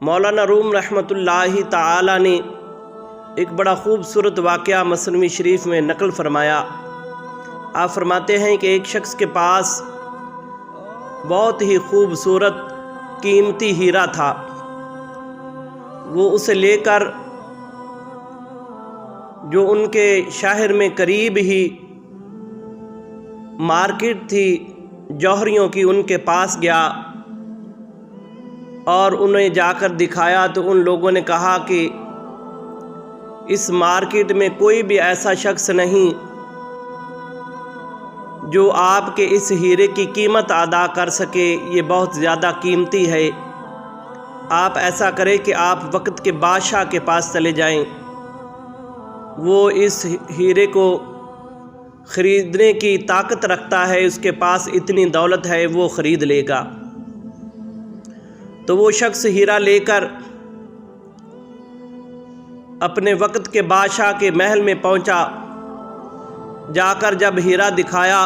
مولانا روم رحمۃ اللہ تعالی نے ایک بڑا خوبصورت واقعہ مثنوی شریف میں نقل فرمایا۔ آپ فرماتے ہیں کہ ایک شخص کے پاس بہت ہی خوبصورت قیمتی ہیرا تھا۔ وہ اسے لے کر جو ان کے شہر میں قریب ہی مارکیٹ تھی جوہریوں کی، ان کے پاس گیا اور انہیں جا کر دکھایا تو ان لوگوں نے کہا کہ اس مارکیٹ میں کوئی بھی ایسا شخص نہیں جو آپ کے اس ہیرے کی قیمت ادا کر سکے، یہ بہت زیادہ قیمتی ہے۔ آپ ایسا کریں کہ آپ وقت کے بادشاہ کے پاس چلے جائیں، وہ اس ہیرے کو خریدنے کی طاقت رکھتا ہے، اس کے پاس اتنی دولت ہے، وہ خرید لے گا۔ تو وہ شخص ہیرا لے کر اپنے وقت کے بادشاہ کے محل میں پہنچا۔ جا کر جب ہیرا دکھایا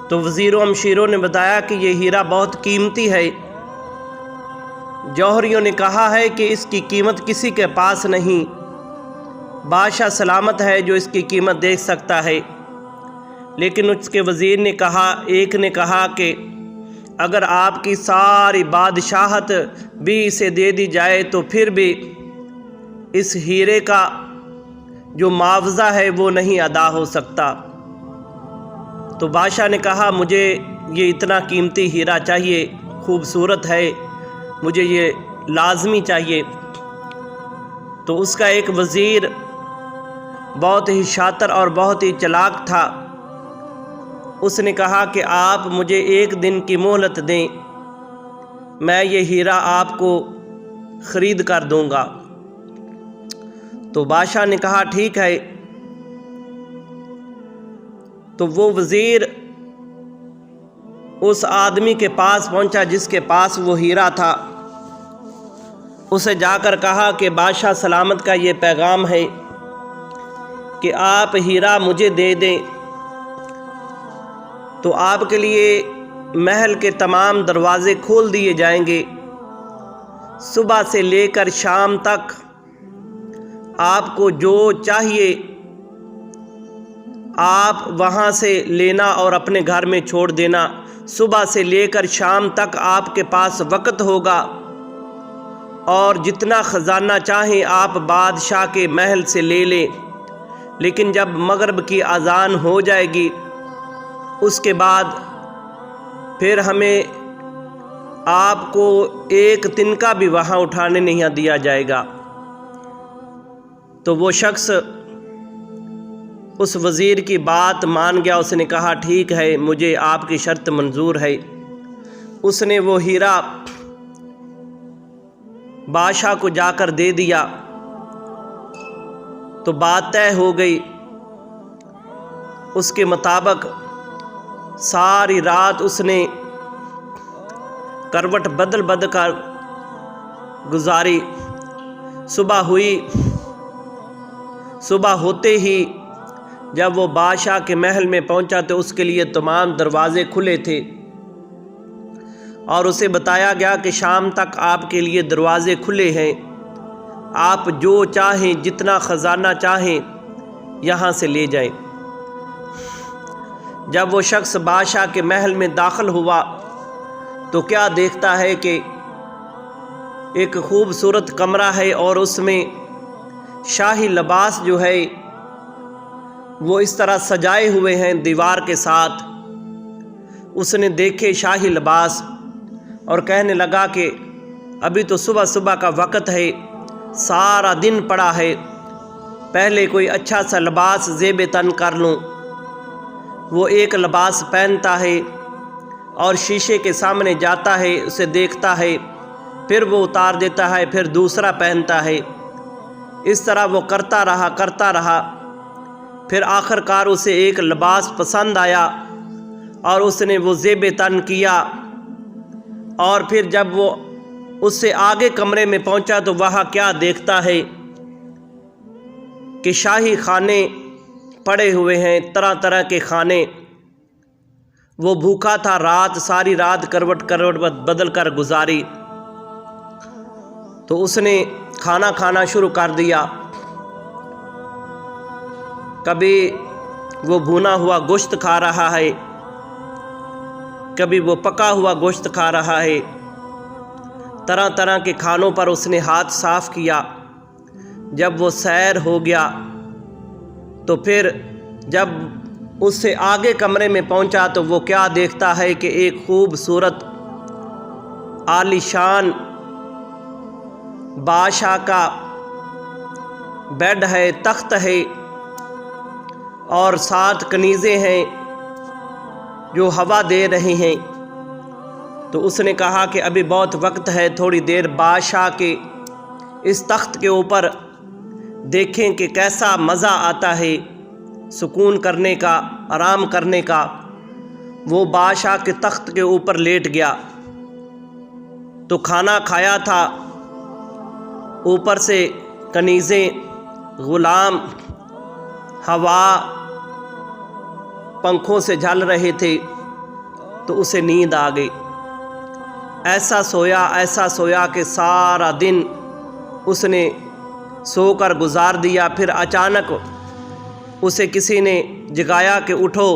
تو وزیروں امشیروں نے بتایا کہ یہ ہیرا بہت قیمتی ہے۔ جوہریوں نے کہا ہے کہ اس کی قیمت کسی کے پاس نہیں، بادشاہ سلامت ہے جو اس کی قیمت دیکھ سکتا ہے۔ لیکن اس کے وزیر نے کہا، ایک نے کہا کہ اگر آپ کی ساری بادشاہت بھی اسے دے دی جائے تو پھر بھی اس ہیرے کا جو معاوضہ ہے وہ نہیں ادا ہو سکتا۔ تو بادشاہ نے کہا مجھے یہ اتنا قیمتی ہیرا چاہیے، خوبصورت ہے، مجھے یہ لازمی چاہیے۔ تو اس کا ایک وزیر بہت ہی شاطر اور بہت ہی چلاک تھا، اس نے کہا کہ آپ مجھے 1 دن کی مہلت دیں، میں یہ ہیرا آپ کو خرید کر دوں گا۔ تو بادشاہ نے کہا ٹھیک ہے۔ تو وہ وزیر اس آدمی کے پاس پہنچا جس کے پاس وہ ہیرا تھا، اسے جا کر کہا کہ بادشاہ سلامت کا یہ پیغام ہے کہ آپ ہیرا مجھے دے دیں تو آپ کے لیے محل کے تمام دروازے کھول دیے جائیں گے، صبح سے لے کر شام تک آپ کو جو چاہیے آپ وہاں سے لینا اور اپنے گھر میں چھوڑ دینا، صبح سے لے کر شام تک آپ کے پاس وقت ہوگا اور جتنا خزانہ چاہیں آپ بادشاہ کے محل سے لے لیں، لیکن جب مغرب کی اذان ہو جائے گی اس کے بعد پھر ہمیں آپ کو ایک تنکا بھی وہاں اٹھانے نہیں دیا جائے گا۔ تو وہ شخص اس وزیر کی بات مان گیا، اس نے کہا ٹھیک ہے، مجھے آپ کی شرط منظور ہے۔ اس نے وہ ہیرا بادشاہ کو جا کر دے دیا تو بات طے ہو گئی۔ اس کے مطابق ساری رات اس نے کروٹ بدل بدل کر گزاری۔ صبح ہوئی، صبح ہوتے ہی جب وہ بادشاہ کے محل میں پہنچا تو اس کے لیے تمام دروازے کھلے تھے اور اسے بتایا گیا کہ شام تک آپ کے لیے دروازے کھلے ہیں، آپ جو چاہیں جتنا خزانہ چاہیں یہاں سے لے جائیں۔ جب وہ شخص بادشاہ کے محل میں داخل ہوا تو کیا دیکھتا ہے کہ ایک خوبصورت کمرہ ہے اور اس میں شاہی لباس جو ہے وہ اس طرح سجائے ہوئے ہیں دیوار کے ساتھ۔ اس نے دیکھے شاہی لباس اور کہنے لگا کہ ابھی تو صبح صبح کا وقت ہے، سارا دن پڑا ہے، پہلے کوئی اچھا سا لباس زیب تن کر لوں۔ وہ ایک لباس پہنتا ہے اور شیشے کے سامنے جاتا ہے، اسے دیکھتا ہے، پھر وہ اتار دیتا ہے، پھر دوسرا پہنتا ہے۔ اس طرح وہ کرتا رہا، پھر آخر کار اسے ایک لباس پسند آیا اور اس نے وہ زیب تن کیا، اور پھر جب وہ اس سے آگے کمرے میں پہنچا تو وہاں کیا دیکھتا ہے کہ شاہی کھانے پڑے ہوئے ہیں، طرح طرح کے کھانے۔ وہ بھوکا تھا، ساری رات کروٹ کروٹ بدل کر گزاری، تو اس نے کھانا کھانا شروع کر دیا۔ کبھی وہ بھونا ہوا گوشت کھا رہا ہے، کبھی وہ پکا ہوا گوشت کھا رہا ہے، طرح طرح کے کھانوں پر اس نے ہاتھ صاف کیا۔ جب وہ سیر ہو گیا تو پھر جب اس سے آگے کمرے میں پہنچا تو وہ کیا دیکھتا ہے کہ ایک خوبصورت عالی شان بادشاہ کا بیڈ ہے، تخت ہے، اور 7 کنیزیں ہیں جو ہوا دے رہے ہیں۔ تو اس نے کہا کہ ابھی بہت وقت ہے، تھوڑی دیر بادشاہ کے اس تخت کے اوپر دیکھیں کہ کیسا مزہ آتا ہے سکون کرنے کا، آرام کرنے کا۔ وہ بادشاہ کے تخت کے اوپر لیٹ گیا تو کھانا کھایا تھا، اوپر سے کنیزیں، غلام، ہوا پنکھوں سے جھل رہے تھے، تو اسے نیند آ گئی۔ ایسا سویا کہ سارا دن اس نے سو کر گزار دیا۔ پھر اچانک اسے کسی نے جگایا کہ اٹھو۔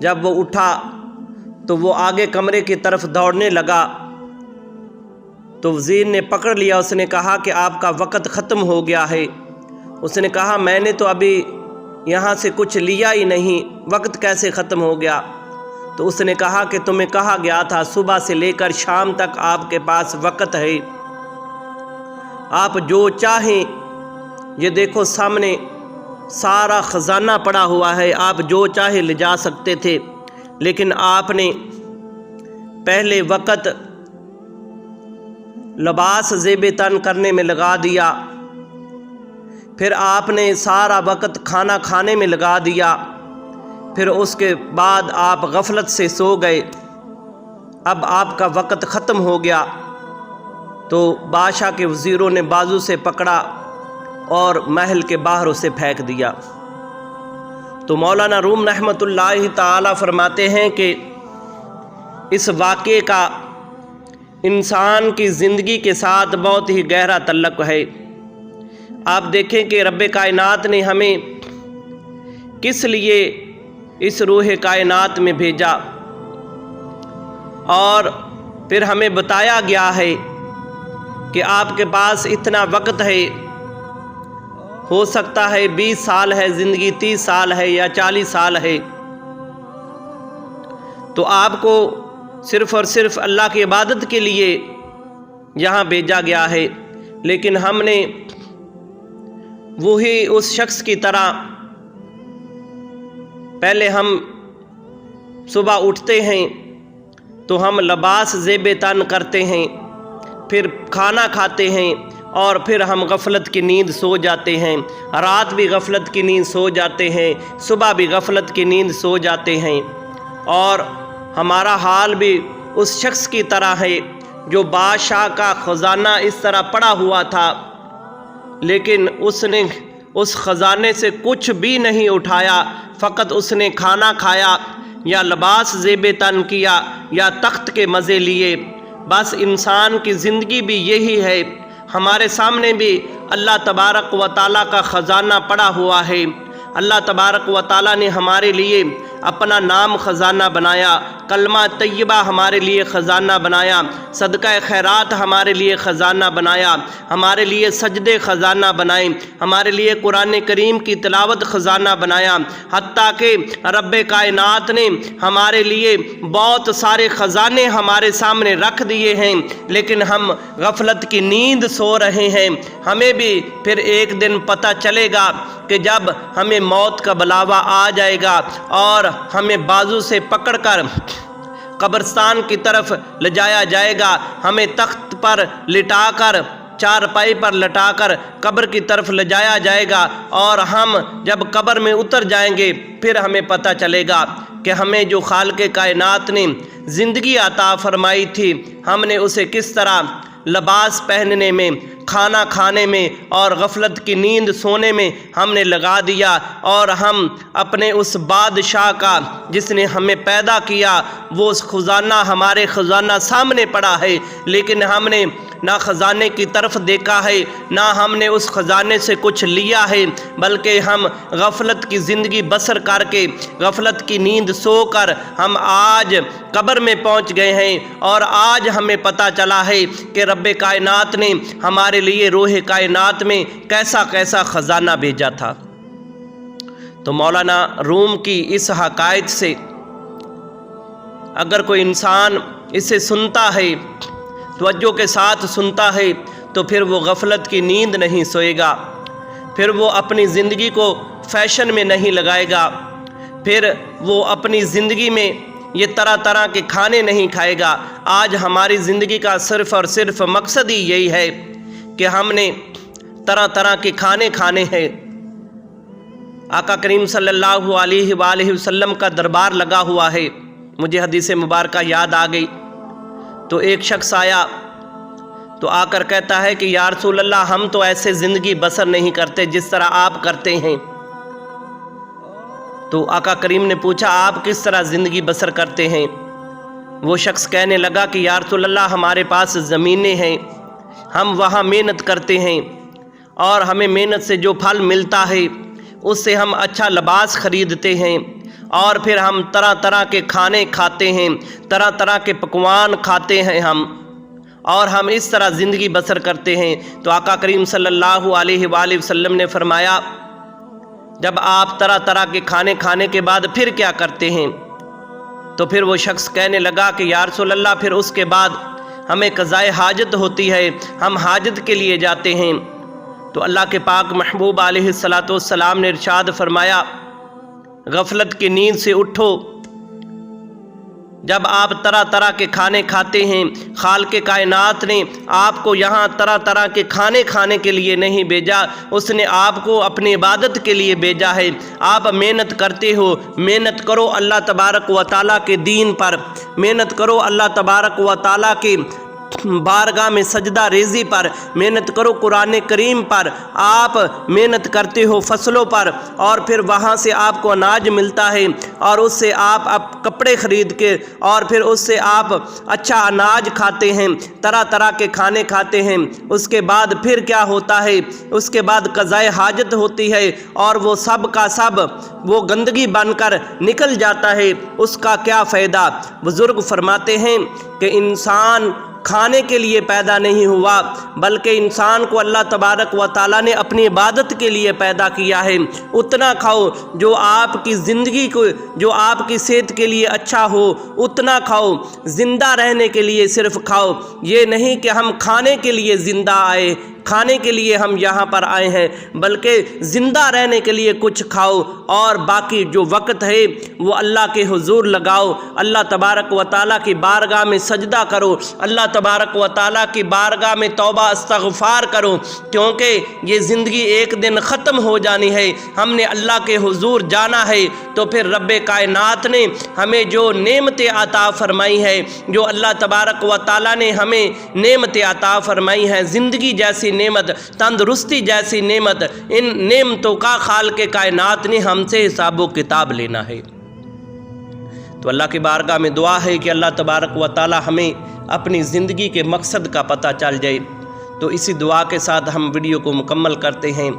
جب وہ اٹھا تو وہ آگے کمرے کی طرف دوڑنے لگا، تو وزیر نے پکڑ لیا۔ اس نے کہا کہ آپ کا وقت ختم ہو گیا ہے۔ اس نے کہا میں نے تو ابھی یہاں سے کچھ لیا ہی نہیں، وقت کیسے ختم ہو گیا؟ تو اس نے کہا کہ تمہیں کہا گیا تھا صبح سے لے کر شام تک آپ کے پاس وقت ہے، آپ جو چاہیں، یہ دیکھو سامنے سارا خزانہ پڑا ہوا ہے، آپ جو چاہے لے جا سکتے تھے، لیکن آپ نے پہلے وقت لباس زیب تن کرنے میں لگا دیا، پھر آپ نے سارا وقت کھانا کھانے میں لگا دیا، پھر اس کے بعد آپ غفلت سے سو گئے، اب آپ کا وقت ختم ہو گیا۔ تو بادشاہ کے وزیروں نے بازو سے پکڑا اور محل کے باہر اسے پھینک دیا۔ تو مولانا روم رحمۃ اللہ تعالی فرماتے ہیں کہ اس واقعے کا انسان کی زندگی کے ساتھ بہت ہی گہرا تعلق ہے۔ آپ دیکھیں کہ رب کائنات نے ہمیں کس لیے اس روح کائنات میں بھیجا، اور پھر ہمیں بتایا گیا ہے کہ آپ کے پاس اتنا وقت ہے، ہو سکتا ہے 20 سال ہے زندگی، 30 سال ہے یا 40 سال ہے، تو آپ کو صرف اور صرف اللہ کی عبادت کے لیے یہاں بھیجا گیا ہے۔ لیکن ہم نے وہی اس شخص کی طرح پہلے ہم صبح اٹھتے ہیں تو ہم لباس زیب تن کرتے ہیں، پھر کھانا کھاتے ہیں، اور پھر ہم غفلت کی نیند سو جاتے ہیں، رات بھی غفلت کی نیند سو جاتے ہیں، صبح بھی غفلت کی نیند سو جاتے ہیں، اور ہمارا حال بھی اس شخص کی طرح ہے جو بادشاہ کا خزانہ اس طرح پڑا ہوا تھا، لیکن اس نے اس خزانے سے کچھ بھی نہیں اٹھایا، فقط اس نے کھانا کھایا یا لباس زیب تن کیا یا تخت کے مزے لیے۔ بس انسان کی زندگی بھی یہی ہے، ہمارے سامنے بھی اللہ تبارک و تعالیٰ کا خزانہ پڑا ہوا ہے۔ اللہ تبارک و تعالیٰ نے ہمارے لیے اپنا نام خزانہ بنایا، کلمہ طیبہ ہمارے لیے خزانہ بنایا، صدقہ خیرات ہمارے لیے خزانہ بنایا، ہمارے لیے سجدے خزانہ بنائے، ہمارے لیے قرآن کریم کی تلاوت خزانہ بنایا، حتیٰ کہ رب کائنات نے ہمارے لیے بہت سارے خزانے ہمارے سامنے رکھ دیے ہیں، لیکن ہم غفلت کی نیند سو رہے ہیں۔ ہمیں بھی پھر ایک دن پتہ چلے گا کہ جب ہمیں موت کا بلاوا آ جائے گا اور ہمیں بازو سے پکڑ کر قبرستان کی طرف لے جایا جائے گا، ہمیں تخت پر لٹا کر، چارپائی پر لٹا کر قبر کی طرف لے جایا جائے گا، اور ہم جب قبر میں اتر جائیں گے پھر ہمیں پتہ چلے گا کہ ہمیں جو خالق کائنات نے زندگی عطا فرمائی تھی، ہم نے اسے کس طرح لباس پہننے میں، کھانا کھانے میں اور غفلت کی نیند سونے میں ہم نے لگا دیا، اور ہم اپنے اس بادشاہ کا جس نے ہمیں پیدا کیا وہ خزانہ ہمارے خزانہ سامنے پڑا ہے، لیکن ہم نے نہ خزانے کی طرف دیکھا ہے، نہ ہم نے اس خزانے سے کچھ لیا ہے، بلکہ ہم غفلت کی زندگی بسر کر کے غفلت کی نیند سو کر ہم آج قبر میں پہنچ گئے ہیں، اور آج ہمیں پتہ چلا ہے کہ رب کائنات نے ہمارے لیے روح کائنات میں کیسا کیسا خزانہ بھیجا تھا۔ تو مولانا روم کی اس حکایت سے اگر کوئی انسان اسے سنتا ہے، توجہ کے ساتھ سنتا ہے، تو پھر وہ غفلت کی نیند نہیں سوئے گا، پھر وہ اپنی زندگی کو فیشن میں نہیں لگائے گا، پھر وہ اپنی زندگی میں یہ طرح طرح کے کھانے نہیں کھائے گا۔ آج ہماری زندگی کا صرف اور صرف مقصد ہی یہی ہے کہ ہم نے طرح طرح کے کھانے کھانے ہیں۔ آقا کریم صلی اللہ علیہ وآلہ وسلم کا دربار لگا ہوا ہے، مجھے حدیث مبارکہ یاد آ گئی۔ تو ایک شخص آیا تو آ کر کہتا ہے کہ یا رسول اللہ، ہم تو ایسے زندگی بسر نہیں کرتے جس طرح آپ کرتے ہیں۔ تو آقا کریم نے پوچھا آپ کس طرح زندگی بسر کرتے ہیں؟ وہ شخص کہنے لگا کہ یا رسول اللہ، ہمارے پاس زمینیں ہیں، ہم وہاں محنت کرتے ہیں، اور ہمیں محنت سے جو پھل ملتا ہے اس سے ہم اچھا لباس خریدتے ہیں، اور پھر ہم طرح طرح کے کھانے کھاتے ہیں، طرح طرح کے پکوان کھاتے ہیں ہم، اور ہم اس طرح زندگی بسر کرتے ہیں۔ تو آقا کریم صلی اللہ علیہ وآلہ وسلم نے فرمایا، جب آپ طرح طرح کے کھانے کھانے کے بعد پھر کیا کرتے ہیں؟ تو پھر وہ شخص کہنے لگا کہ یا رسول اللہ، پھر اس کے بعد ہمیں قضائے حاجت ہوتی ہے، ہم حاجت کے لیے جاتے ہیں۔ تو اللہ کے پاک محبوب علیہ السلام نے ارشاد فرمایا، غفلت کی نیند سے اٹھو، جب آپ طرح طرح کے کھانے کھاتے ہیں، خالق کائنات نے آپ کو یہاں طرح طرح کے کھانے کھانے کے لیے نہیں بھیجا، اس نے آپ کو اپنی عبادت کے لیے بھیجا ہے۔ آپ محنت کرتے ہو، محنت کرو اللہ تبارک و تعالیٰ کے دین پر، محنت کرو اللہ تبارک و تعالیٰ کی بارگاہ میں سجدہ ریزی پر، محنت کرو قرآن کریم پر، آپ محنت کرتے ہو فصلوں پر، اور پھر وہاں سے آپ کو اناج ملتا ہے، اور اس سے آپ کپڑے خرید کے، اور پھر اس سے آپ اچھا اناج کھاتے ہیں، طرح طرح کے کھانے کھاتے ہیں۔ اس کے بعد پھر کیا ہوتا ہے؟ اس کے بعد قضائے حاجت ہوتی ہے، اور وہ سب کا سب وہ گندگی بن کر نکل جاتا ہے، اس کا کیا فائدہ؟ بزرگ فرماتے ہیں کہ انسان کھانے کے لیے پیدا نہیں ہوا، بلکہ انسان کو اللہ تبارک و تعالیٰ نے اپنی عبادت کے لیے پیدا کیا ہے۔ اتنا کھاؤ جو آپ کی زندگی کو، جو آپ کی صحت کے لیے اچھا ہو، اتنا کھاؤ۔ زندہ رہنے کے لیے صرف کھاؤ، یہ نہیں کہ ہم کھانے کے لیے زندہ آئے، کھانے کے لیے ہم یہاں پر آئے ہیں، بلکہ زندہ رہنے کے لیے کچھ کھاؤ، اور باقی جو وقت ہے وہ اللہ کے حضور لگاؤ، اللہ تبارک و تعالیٰ کی بارگاہ میں سجدہ کرو، اللہ تبارک و تعالیٰ کی بارگاہ میں توبہ استغفار کرو، کیونکہ یہ زندگی ایک دن ختم ہو جانی ہے۔ ہم نے اللہ کے حضور جانا ہے، تو پھر رب کائنات نے ہمیں جو نعمتیں عطا فرمائی ہے، جو اللہ تبارک و تعالیٰ نے ہمیں نعمتیں عطا فرمائی ہیں، زندگی جیسی نعمت، تندرستی جیسی نعمت، ان نعمتوں کا خالق کائنات نے ہم سے حساب و کتاب لینا ہے۔ تو اللہ کی بارگاہ میں دعا ہے کہ اللہ تبارک و تعالی ہمیں اپنی زندگی کے مقصد کا پتہ چل جائے۔ تو اسی دعا کے ساتھ ہم ویڈیو کو مکمل کرتے ہیں۔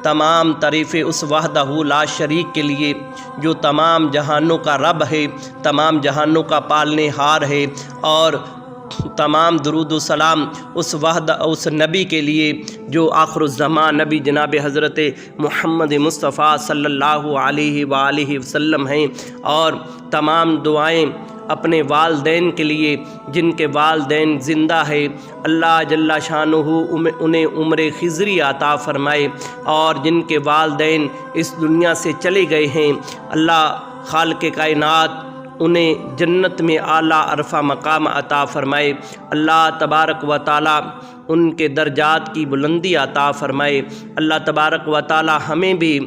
تمام تعریفیں اس وحدہ لا شریک کے لیے جو تمام جہانوں کا رب ہے، تمام جہانوں کا پالنے ہار ہے، اور تمام درود و سلام اس نبی کے لیے جو آخر الزمان نبی جناب حضرت محمد مصطفیٰ صلی اللہ علیہ وآلہ وسلم ہیں، اور تمام دعائیں اپنے والدین کے لیے جن کے والدین زندہ ہے، اللہ جل شانہ انہیں عمر خضری عطا فرمائے، اور جن کے والدین اس دنیا سے چلے گئے ہیں، اللہ خالق کائنات انہیں جنت میں اعلیٰ عرفہ مقام عطا فرمائے، اللہ تبارک و تعالی ان کے درجات کی بلندی عطا فرمائے، اللہ تبارک و تعالی ہمیں بھی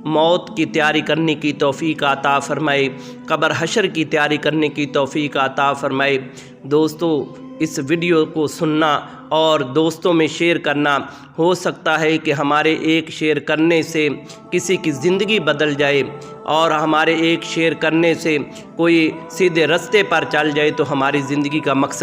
موت کی تیاری کرنے کی توفیق عطا فرمائے، قبر حشر کی تیاری کرنے کی توفیق عطا فرمائے۔ دوستو، اس ویڈیو کو سننا اور دوستوں میں شیئر کرنا۔ ہو سکتا ہے کہ ہمارے ایک شیئر کرنے سے کسی کی زندگی بدل جائے، اور ہمارے ایک شیئر کرنے سے کوئی سیدھے رستے پر چل جائے تو ہماری زندگی کا مقصد